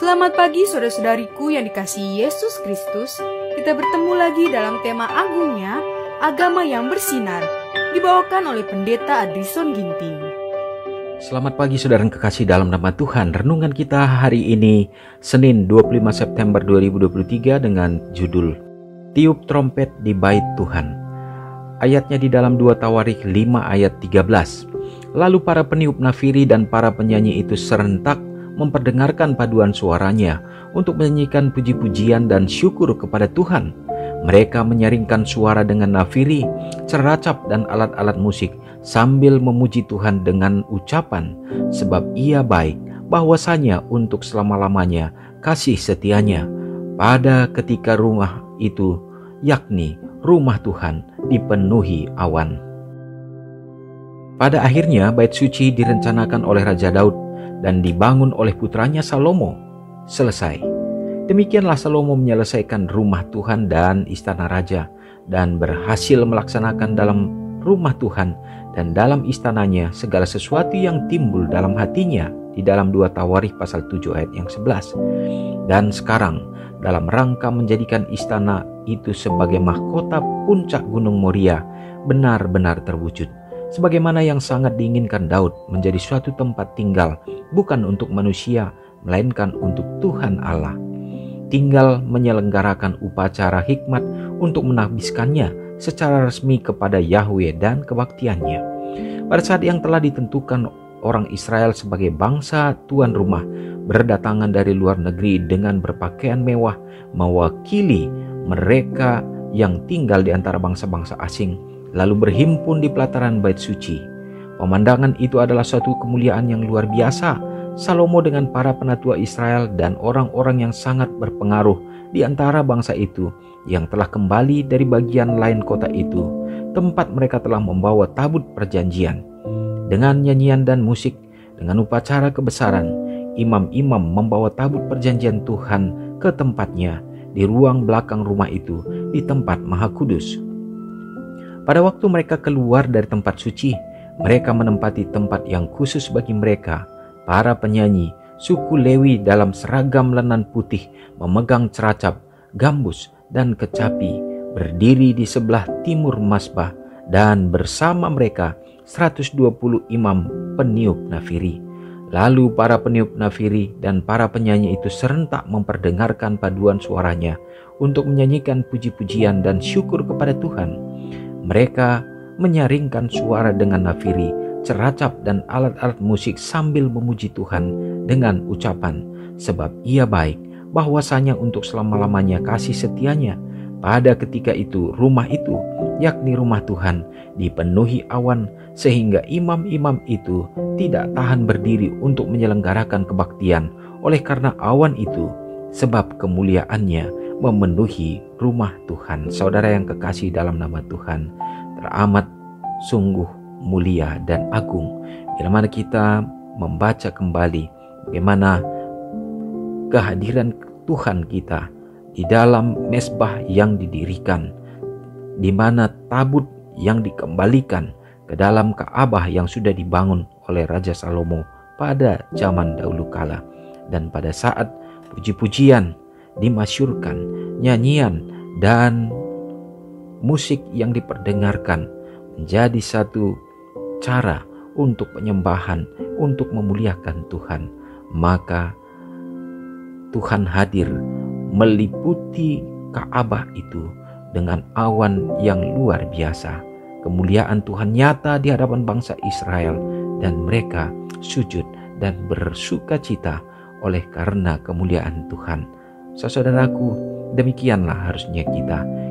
Selamat pagi saudara-saudariku yang dikasihi Yesus Kristus. Kita bertemu lagi dalam tema agungnya, agama yang bersinar, dibawakan oleh Pendeta Adrison Ginting. Selamat pagi saudara yang kekasih dalam nama Tuhan. Renungan kita hari ini Senin 25 September 2023 dengan judul Tiup Trompet di Bait Tuhan. Ayatnya di dalam 2 Tawarikh 5 ayat 13. Lalu para peniup nafiri dan para penyanyi itu serentak memperdengarkan paduan suaranya untuk menyanyikan puji-pujian dan syukur kepada Tuhan. Mereka menyaringkan suara dengan nafiri, ceracap dan alat-alat musik sambil memuji Tuhan dengan ucapan, sebab Ia baik, bahwasanya untuk selama-lamanya kasih setianya. Pada ketika rumah itu, yakni rumah Tuhan, dipenuhi awan. Pada akhirnya bait suci direncanakan oleh Raja Daud dan dibangun oleh putranya Salomo. Selesai. Demikianlah Salomo menyelesaikan rumah Tuhan dan istana raja, dan berhasil melaksanakan dalam rumah Tuhan dan dalam istananya segala sesuatu yang timbul dalam hatinya di dalam 2 Tawarikh pasal 7 ayat yang 11. Dan sekarang dalam rangka menjadikan istana itu sebagai mahkota puncak Gunung Moria benar-benar terwujud. Sebagaimana yang sangat diinginkan Daud menjadi suatu tempat tinggal, bukan untuk manusia, melainkan untuk Tuhan Allah. Tinggal menyelenggarakan upacara hikmat untuk menahbiskannya secara resmi kepada Yahweh dan kebaktiannya. Pada saat yang telah ditentukan, orang Israel sebagai bangsa tuan rumah berdatangan dari luar negeri dengan berpakaian mewah, mewakili mereka yang tinggal di antara bangsa-bangsa asing, lalu berhimpun di pelataran bait suci. Pemandangan itu adalah suatu kemuliaan yang luar biasa. Salomo dengan para penatua Israel dan orang-orang yang sangat berpengaruh di antara bangsa itu yang telah kembali dari bagian lain kota itu, tempat mereka telah membawa tabut perjanjian. Dengan nyanyian dan musik, dengan upacara kebesaran, imam-imam membawa tabut perjanjian Tuhan ke tempatnya di ruang belakang rumah itu, di tempat Maha Kudus. Pada waktu mereka keluar dari tempat suci, mereka menempati tempat yang khusus bagi mereka. Para penyanyi suku Lewi dalam seragam lenan putih memegang ceracap, gambus, dan kecapi berdiri di sebelah timur mazbah, dan bersama mereka 120 imam peniup nafiri. Lalu para peniup nafiri dan para penyanyi itu serentak memperdengarkan paduan suaranya untuk menyanyikan puji-pujian dan syukur kepada Tuhan. Mereka menyaringkan suara dengan nafiri, ceracap dan alat-alat musik sambil memuji Tuhan dengan ucapan, sebab Ia baik, bahwasanya untuk selama-lamanya kasih setianya. Pada ketika itu rumah itu, yakni rumah Tuhan, dipenuhi awan sehingga imam-imam itu tidak tahan berdiri untuk menyelenggarakan kebaktian oleh karena awan itu, sebab kemuliaannya memenuhi rumah Tuhan. Saudara yang kekasih dalam nama Tuhan, teramat sungguh mulia dan agung bila mana kita membaca kembali bagaimana kehadiran Tuhan kita di dalam mezbah yang didirikan, di mana tabut yang dikembalikan ke dalam Ka'bah yang sudah dibangun oleh Raja Salomo pada zaman dahulu kala. Dan pada saat puji-pujian dimasyurkan, nyanyian dan musik yang diperdengarkan menjadi satu cara untuk penyembahan, untuk memuliakan Tuhan. Maka Tuhan hadir meliputi Ka'bah itu dengan awan yang luar biasa. Kemuliaan Tuhan nyata di hadapan bangsa Israel, dan mereka sujud dan bersuka cita oleh karena kemuliaan Tuhan. Saudaraku, demikianlah harusnya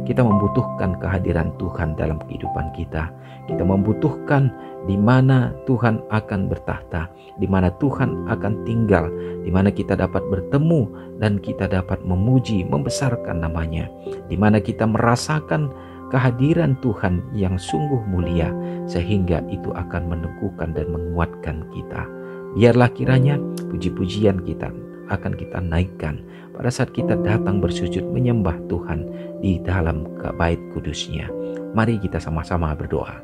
kita membutuhkan kehadiran Tuhan dalam kehidupan kita. Kita membutuhkan di mana Tuhan akan bertahta, di mana Tuhan akan tinggal, di mana kita dapat bertemu dan kita dapat memuji, membesarkan namanya, di mana kita merasakan kehadiran Tuhan yang sungguh mulia, sehingga itu akan meneguhkan dan menguatkan kita. Biarlah kiranya puji-pujian kita akan kita naikkan pada saat kita datang bersujud menyembah Tuhan di dalam bait kudusnya. Mari kita sama-sama berdoa.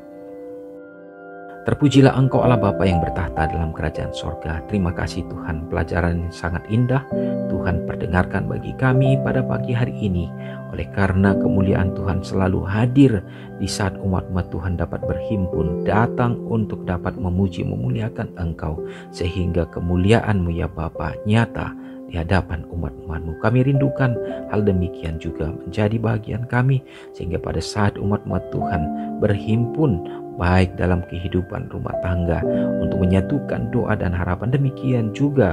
Terpujilah Engkau Allah Bapa yang bertahta dalam kerajaan sorga. Terima kasih Tuhan, pelajaran yang sangat indah Tuhan perdengarkan bagi kami pada pagi hari ini. Oleh karena kemuliaan Tuhan selalu hadir di saat umat-umat Tuhan dapat berhimpun, datang untuk dapat memuji memuliakan Engkau, sehingga kemuliaan-Mu ya Bapa nyata di hadapan umat-umat-Mu. Kami rindukan hal demikian juga menjadi bagian kami, sehingga pada saat umat-umat Tuhan berhimpun baik dalam kehidupan rumah tangga untuk menyatukan doa dan harapan, demikian juga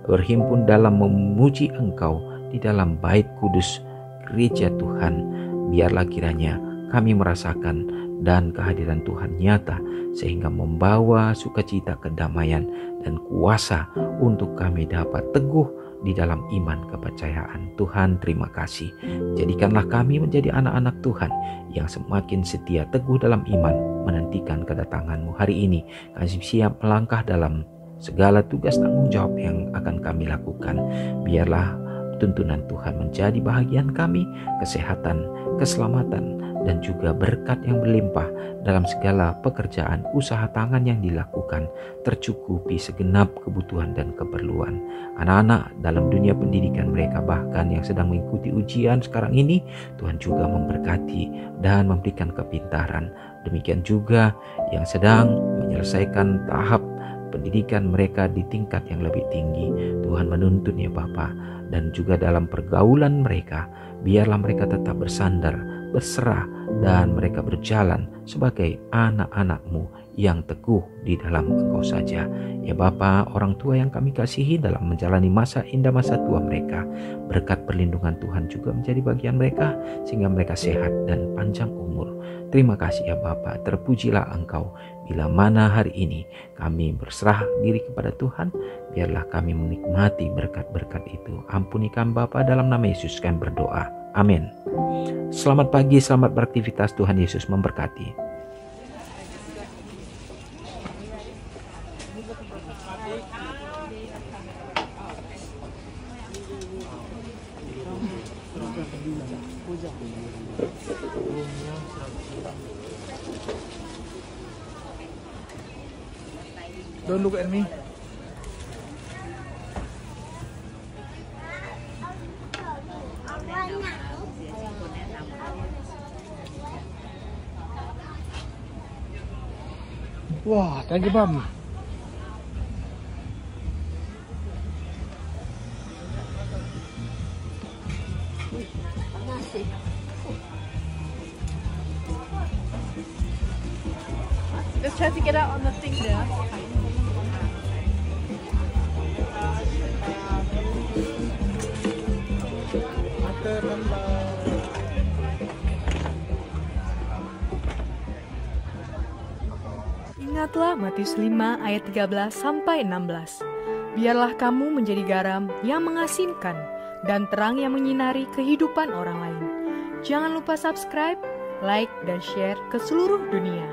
berhimpun dalam memuji Engkau di dalam bait kudus gereja Tuhan. Biarlah kiranya kami merasakan dan kehadiran Tuhan nyata, sehingga membawa sukacita, kedamaian, dan kuasa untuk kami dapat teguh di dalam iman kepercayaan. Tuhan, terima kasih. Jadikanlah kami menjadi anak-anak Tuhan yang semakin setia, teguh dalam iman, menantikan kedatangan-Mu. Hari ini kami siap melangkah dalam segala tugas tanggung jawab yang akan kami lakukan. Biarlah tuntunan Tuhan menjadi bahagian kami, kesehatan, keselamatan, dan juga berkat yang berlimpah dalam segala pekerjaan usaha tangan yang dilakukan, tercukupi segenap kebutuhan dan keperluan anak-anak dalam dunia pendidikan mereka, bahkan yang sedang mengikuti ujian sekarang ini. Tuhan juga memberkati dan memberikan kepintaran. Demikian juga yang sedang menyelesaikan tahap pendidikan mereka di tingkat yang lebih tinggi. Tuhan menuntun ya Bapa, dan juga dalam pergaulan mereka, biarlah mereka tetap bersandar, berserah, dan mereka berjalan sebagai anak-anak-Mu yang teguh di dalam Engkau saja. Ya Bapa, orang tua yang kami kasihi dalam menjalani masa indah masa tua mereka, berkat perlindungan Tuhan juga menjadi bagian mereka, sehingga mereka sehat dan panjang umur. Terima kasih ya Bapa, terpujilah Engkau. Bila mana hari ini kami berserah diri kepada Tuhan, biarlah kami menikmati berkat-berkat itu. Ampuni kami Bapa, dalam nama Yesus kami berdoa. Amin. Selamat pagi, selamat beraktivitas. Tuhan Yesus memberkati. Don't look at me. Wah, thank you, Mom. Let's try to get out on the thing there. Ingatlah Matius 5 ayat 13 sampai 16. Biarlah kamu menjadi garam yang mengasinkan dan terang yang menyinari kehidupan orang lain. Jangan lupa subscribe, like, dan share ke seluruh dunia.